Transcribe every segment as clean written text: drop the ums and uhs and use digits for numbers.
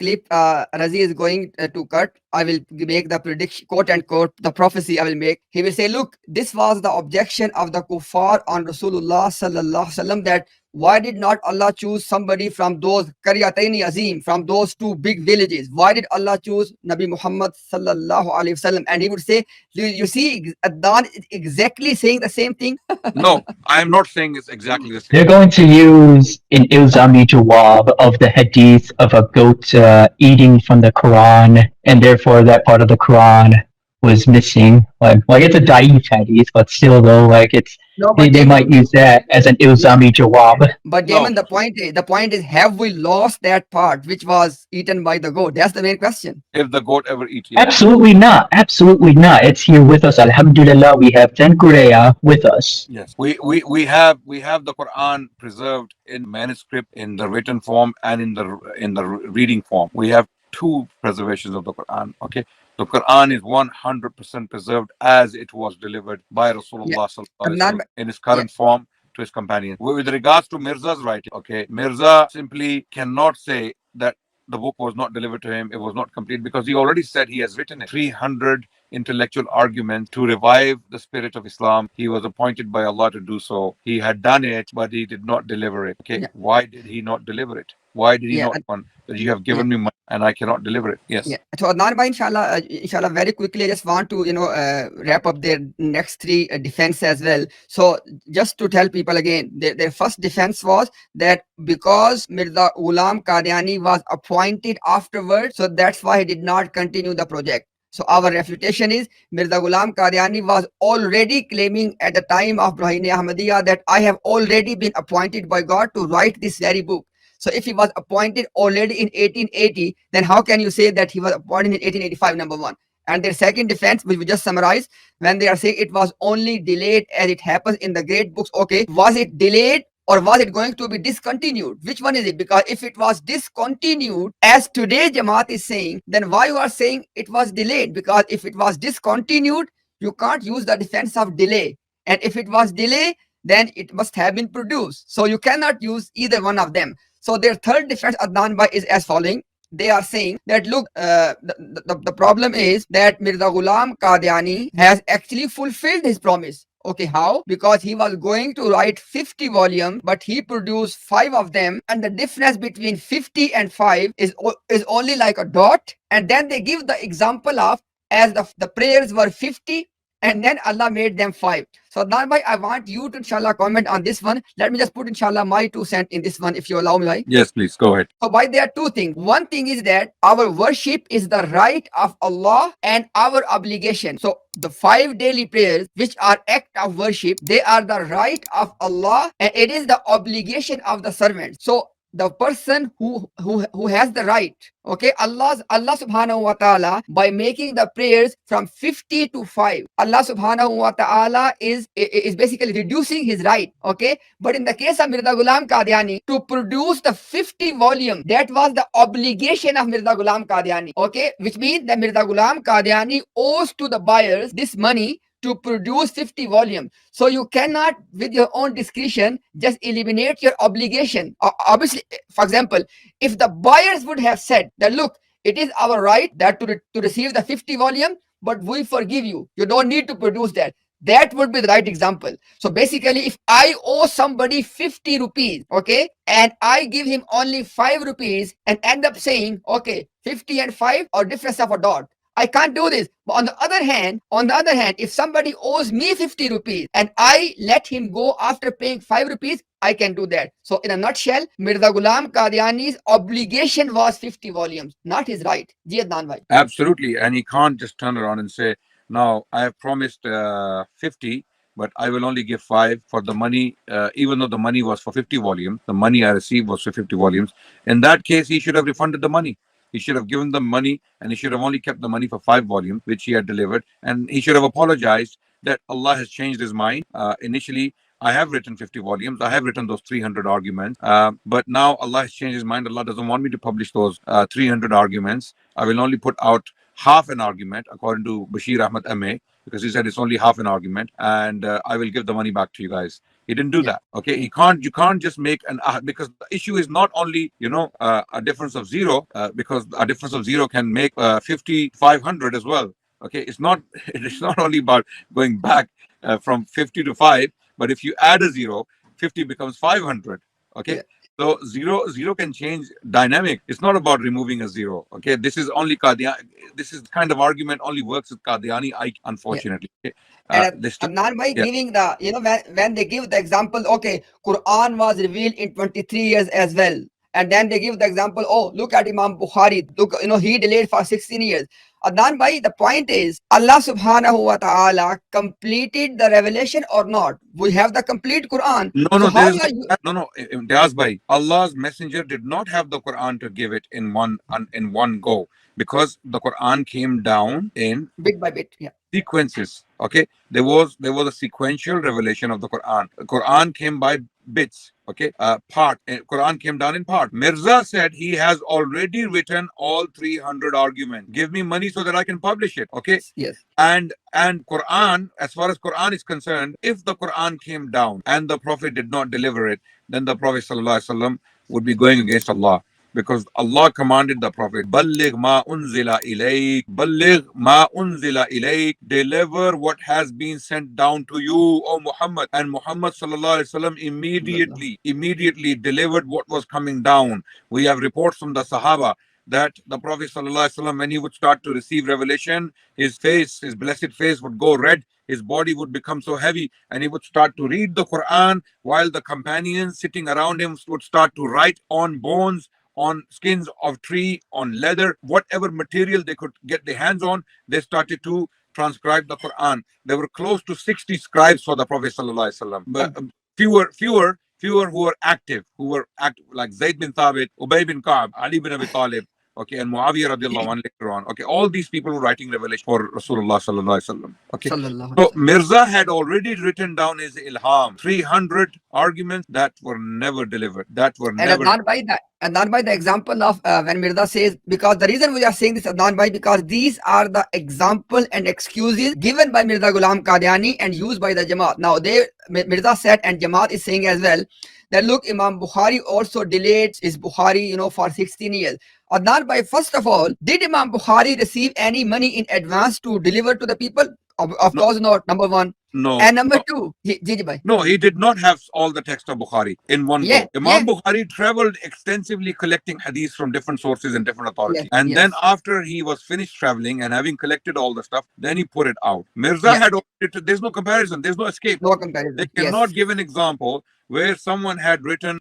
clip Razi is going to cut, I will make the prediction, quote unquote, the prophecy I will make. He will say, look, this was the objection of the kuffar on Rasulullah sallallahu alaihi wasallam, that why did not Allah choose somebody from those Qaryataini Azim, from those two big villages? Why did Allah choose Nabi Muhammad sallallahu alaihi wasallam? And he would say, you see, Adnan is exactly saying the same thing. No, I am not saying it's exactly the They're same. going to use an ilzami jawab of the hadith of a goat eating from the Quran, and therefore that part of the Quran was missing. Like it's a da'if hadith, but still though, like it's No, but they Jamin, might use that as an ilzami jawab. but No, Jamin, the point is, have we lost that part which was eaten by the goat? That's the main question. if the goat ever eat, yes. Absolutely not. Absolutely not. It's here with us. Alhamdulillah, we have Tanqueray with us. Yes, we have the Quran preserved in manuscript, in the written form, and in the reading form. We have two preservations of the Quran. Okay, the Quran is 100% preserved as it was delivered by Yeah, Rasulullah sallallahu alaihi Adnan, wasallam in its yeah, current form to his companions. With regards to Mirza's writing, okay, Mirza simply cannot say that the book was not delivered to him, it was not complete, because he already said he has written it. 300 intellectual arguments to revive the spirit of Islam. He was appointed by Allah to do so. He had done it, but he did not deliver it. Okay, yeah, why did he not deliver it? Why did he yeah, not want that you have yeah. given me money and I cannot deliver it? Yes. Yeah. So Adnan bhai, inshallah, very quickly, I just want to, wrap up their next three defense as well. So just to tell people again, their first defense was that because Mirza Ghulam Qadiani was appointed afterwards, so that's why he did not continue the project. So our refutation is Mirza Ghulam Qadiani was already claiming at the time of Brahini Ahmadiyya that I have already been appointed by God to write this very book. So if he was appointed already in 1880, then how can you say that he was appointed in 1885, number one? And their second defense, which we just summarized, when they are saying it was only delayed as it happens in the great books, okay, was it delayed or was it going to be discontinued? Which one is it? Because if it was discontinued, as today Jamaat is saying, then why you are saying it was delayed? Because if it was discontinued, you can't use the defense of delay. And if it was delay, then it must have been produced. So you cannot use either one of them. So their third defense, Adnan Bhai, is as following. They are saying that look, the problem is that Mirza Ghulam Qadiani has actually fulfilled his promise. Okay, how? Because he was going to write 50 volumes, but he produced 5 of them, and the difference between 50 and 5 is only like a dot. And then they give the example of as the prayers were 50, and then Allah made them 5. So Adnan bhai, I want you to inshallah comment on this one. Let me just put inshallah my 2 cents in this one, if you allow me, bhai. Yes, please go ahead. So by there are two things. One thing is that our worship is the right of Allah and our obligation. So the 5 daily prayers, which are act of worship, they are the right of Allah and it is the obligation of the servant. So the person who has the right, okay, Allah subhanahu wa ta'ala, by making the prayers from 50 to 5, Allah subhanahu wa ta'ala is basically reducing his right, okay. But in the case of Mirza Ghulam Qadiani, to produce the 50 volume, that was the obligation of Mirza Ghulam Qadiani, okay, which means that Mirza Ghulam Qadiani owes to the buyers this money to produce 50 volumes. So you cannot, with your own discretion, just eliminate your obligation. Obviously, for example, if the buyers would have said that, look, it is our right that to receive the 50 volume, but we forgive you. You don't need to produce that. That would be the right example. So basically, if I owe somebody 50 rupees, okay, and I give him only 5 rupees and end up saying, okay, 50 and 5 or difference of a dot, I can't do this. But on the other hand, if somebody owes me 50 rupees and I let him go after paying 5 rupees, I can do that. So in a nutshell, Mirza Ghulam Qadiani's obligation was 50 volumes, not his right. Ji Adnan bhai. Absolutely. And he can't just turn around and say, now I have promised 50, but I will only give 5 for the money, even though the money was for 50 volumes. The money I received was for 50 volumes. In that case, he should have refunded the money. He should have given them money and he should have only kept the money for 5 volumes, which he had delivered. And he should have apologized that Allah has changed his mind. Initially, I have written 50 volumes. I have written those 300 arguments. But now Allah has changed his mind. Allah doesn't want me to publish those 300 arguments. I will only put out half an argument, according to Bashir Ahmad MA, because he said it's only half an argument. And I will give the money back to you guys. He didn't do Yeah. that. Okay, you can't just make an ahad, because the issue is not only, a difference of zero, because a difference of zero can make 50 500 as well. Okay, it's not it's not only about going back from 50 to 5, but if you add a zero, 50 becomes 500. Okay, Yeah. so zero can change dynamic. It's not about removing a zero. Okay, this is only Qadian. This is kind of argument only works with Qadiani, Yeah. unfortunately. Okay? And They still, Adnan by yeah. giving the, when they give the example, okay, Quran was revealed in 23 years as well. And then they give the example, oh, look at Imam Bukhari. Look, he delayed for 16 years. Adnan bhai, the point is, Allah subhanahu wa ta'ala completed the revelation or not? We have the complete Quran. No, So no, there how is are you? no. Imtiaz bhai, Allah's messenger did not have the Quran to give it in one go, because the Quran came down in Bit by bit. Yeah. sequences. Okay, there was a sequential revelation of the Quran. The Quran came by bits. Okay, Quran came down in part. Mirza said he has already written all 300 arguments. Give me money so that I can publish it. Okay, Yes. and Quran, as far as Quran is concerned, if the Quran came down and the Prophet did not deliver it, then the Prophet ﷺ would be going against Allah, because Allah commanded the Prophet, Balligh ma unzila ilayk, Balligh ma unzila ilayk, deliver what has been sent down to you, O Muhammad. And Muhammad ﷺ immediately delivered what was coming down. We have reports from the Sahaba that the Prophet ﷺ, when he would start to receive revelation, his blessed face would go red, his body would become so heavy, and he would start to read the Quran, while the companions sitting around him would start to write on bones, on skins of tree, on leather, whatever material they could get their hands on. They started to transcribe the Quran. There were close to 60 scribes for the Prophet ﷺ. But fewer who were active, like Zayd bin Thabit, Ubay bin Ka'b, Ali bin Abi Talib, okay, and Muawiyah radiallahu anhu later on. Okay, all these people were writing revelation for Rasulullah sallallahu alaihi wasallam. Okay, Sallallahu alaihi so wasallam. Mirza had already written down his ilham, 300 arguments that were never delivered. That were And never. Adnan by the example of when Mirza says, because the reason we are saying this, Adnan by, because these are the example and excuses given by Mirza Ghulam Qadiani and used by the Jamaat. Now Mirza said, and Jamaat is saying as well, that look, Imam Bukhari also delayed his Bukhari, for 16 years. Adnan by, first of all, did Imam Bukhari receive any money in advance to deliver to the people? Of No, course not. Number one. no, And number no. two, Ji bhai. No, he did not have all the text of Bukhari in one Yeah, go. Imam yeah, Bukhari traveled extensively collecting hadiths from different sources and different yes, authorities. And then yes, after he was finished traveling and having collected all the stuff, then he put it out. Mirza yeah. had already, there's no comparison, there's no escape. No They comparison. cannot Yes. give an example where someone had written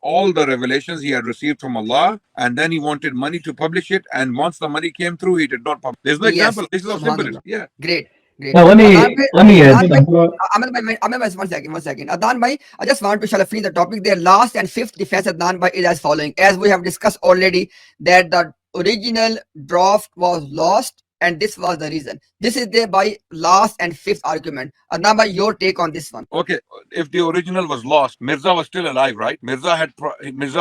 all the revelations he had received from Allah, and then he wanted money to publish it. And once the money came through, he did not publish. There's no Yes. example. This is how simple it is. Subhanallah. Yeah. Great. Great. Now let Adnan me bhai, let me Adnan bhai, well, Ahmed bhai, one second. Adnan bhai, I just want to shall I finish the topic. Their last and fifth defense, Adnan bhai, is as following. As we have discussed already, that the original draft was lost, and this was the reason. This is their by last and fifth argument. Adnan bhai, your take on this one. Okay, if the original was lost, Mirza was still alive, right? Mirza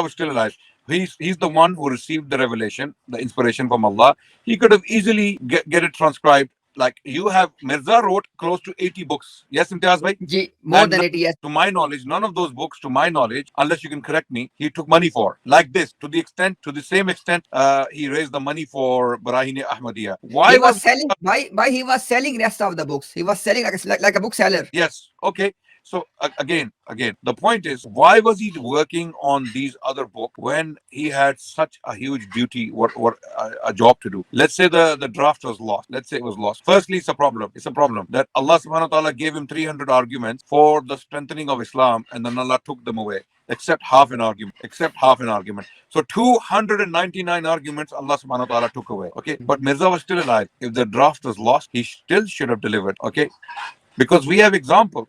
was still alive. He's the one who received the revelation, the inspiration from Allah. He could have easily get it transcribed. Like you have, Mirza wrote close to 80 books. Yes, Imtiaz bhai? Ji, more And than 80 years. to my knowledge, none of those books, to my knowledge, unless you can correct me, he took money for. Like this, to the same extent, he raised the money for Barahine Ahmadiyya. He Why was was selling, why he was selling rest of the books. He was selling like a bookseller. Yes. Okay. So again, the point is, why was he working on these other books when he had such a huge duty, what a job to do? Let's say the draft was lost. Let's say it was lost. Firstly, it's a problem. It's a problem that Allah Subhanahu wa Taala gave him 300 arguments for the strengthening of Islam, and then Allah took them away. Except half an argument. So 299 arguments Allah subhanahu wa ta'ala took away. Okay. But Mirza was still alive. If the draft was lost, he still should have delivered. Okay. Because we have examples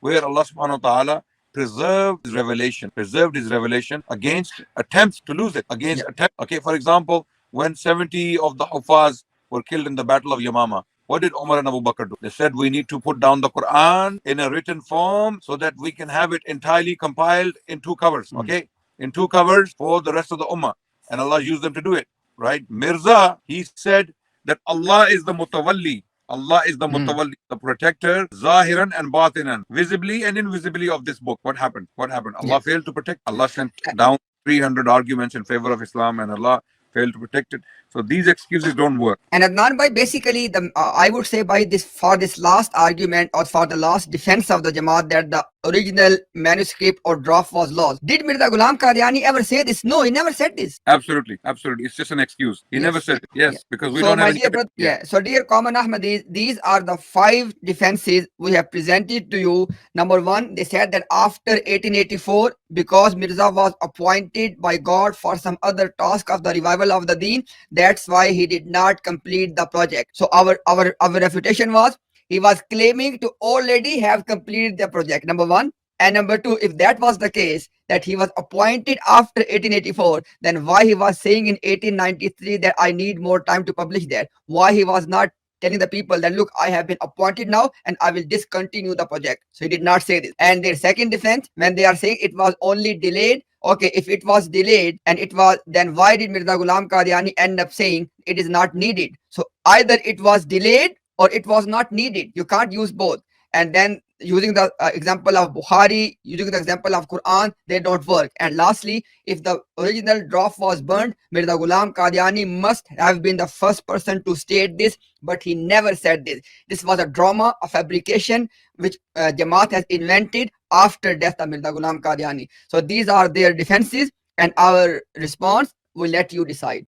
where Allah subhanahu wa ta'ala preserved his revelation against attempts to lose it. Yeah. Okay, for example, when 70 of the Hufaz were killed in the Battle of Yamama, what did Umar and Abu Bakr do? They said, we need to put down the Quran in a written form so that we can have it entirely compiled in two covers. Okay, in two covers for the rest of the Ummah. And Allah used them to do it. Right? Mirza, he said that Allah is the mutawalli. Allah is the mutawalli, the protector, zahiran and batinan, visibly and invisibly of this book. What happened? What happened? Allah failed to protect. Allah sent down 300 arguments in favor of Islam, and Allah failed to protect it. So these excuses don't work. And Adnan bhai, basically, I would say by this, for this last argument or for the last defense of the Jamaat that the original manuscript or draft was lost. Did Mirza Ghulam Qadiani ever say this? No, he never said this. Absolutely, absolutely. It's just an excuse. He never said it. Yes, because we So don't my have any dear brother, So dear common Ahmadis, these are the 5 defenses we have presented to you. Number 1, they said that after 1884, because Mirza was appointed by God for some other task of the revival of the Deen, that's why he did not complete the project. So our refutation was, he was claiming to already have completed the project, number 1. And number 2, if that was the case, that he was appointed after 1884, then why he was saying in 1893 that I need more time to publish that? Why he was not telling the people that, look, I have been appointed now and I will discontinue the project? So he did not say this. And their second defense, when they are saying it was only delayed, okay, if it was delayed and it was, then why did Mirza Ghulam Qadiani end up saying it is not needed? So either it was delayed or it was not needed. You can't use both. And then using the example of Bukhari, using the example of Quran, they don't work. And lastly, if the original draft was burned, Mirza Ghulam Qadiani must have been the first person to state this, but he never said this. This was a drama, a fabrication, which Jamaat has invented after death of Mirza Ghulam Qadiani. So these are their defenses, and our response will let you decide.